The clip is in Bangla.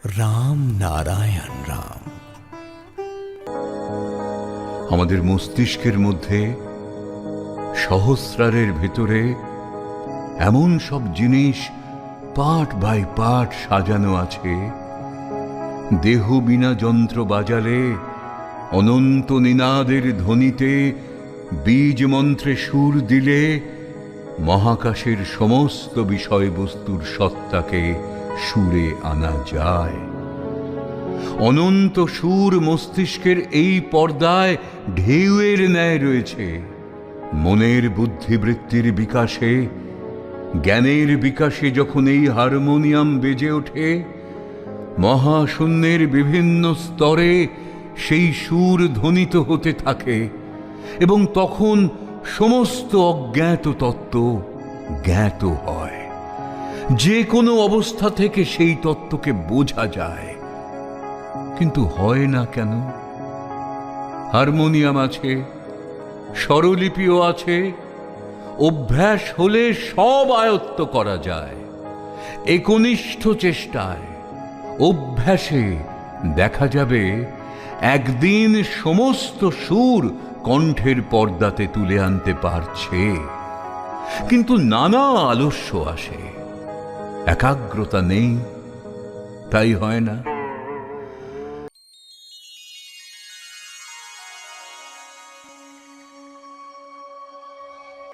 রাম নারায়ণ রাম। আমাদের মস্তিষ্কের মধ্যে সহস্রারের ভেতরে এমন সব জিনিস পার্ট বাই পার্ট সাজানো আছে, দেহ বিনা যন্ত্র বাজালে অনন্ত নিনাদের ধ্বনিতে বীজ মন্ত্রে সুর দিলে মহাকাশের সমস্ত বিষয়বস্তুর সত্তাকে সুরে আনা যায়। অনন্ত সুর মস্তিষ্কের এই পর্দায় ঢেউয়ের ন্যায় রয়েছে। মনের বুদ্ধিবৃত্তির বিকাশে, জ্ঞানের বিকাশে যখন এই হারমোনিয়াম বেজে ওঠে, মহাশূন্যের বিভিন্ন স্তরে সেই সুর ধ্বনিত হতে থাকে এবং তখন সমস্ত অজ্ঞাত তত্ত্ব জ্ঞাত হয়। যে কোনো অবস্থা থেকে সেই তত্ত্বকে বোঝা যায়, কিন্তু হয় না কেন? হারমোনিয়াম আছে, স্বরলিপিও আছে, অভ্যাস হলে সব আয়ত্ত করা যায়। একনিষ্ঠ চেষ্টায়, অভ্যাসে দেখা যাবে একদিন সমস্ত সুর কণ্ঠের পর্দাতে তুলে আনতে পারছে। কিন্তু নানা আলস্য আসে, একাগ্রতা নেই, তাই হয় না।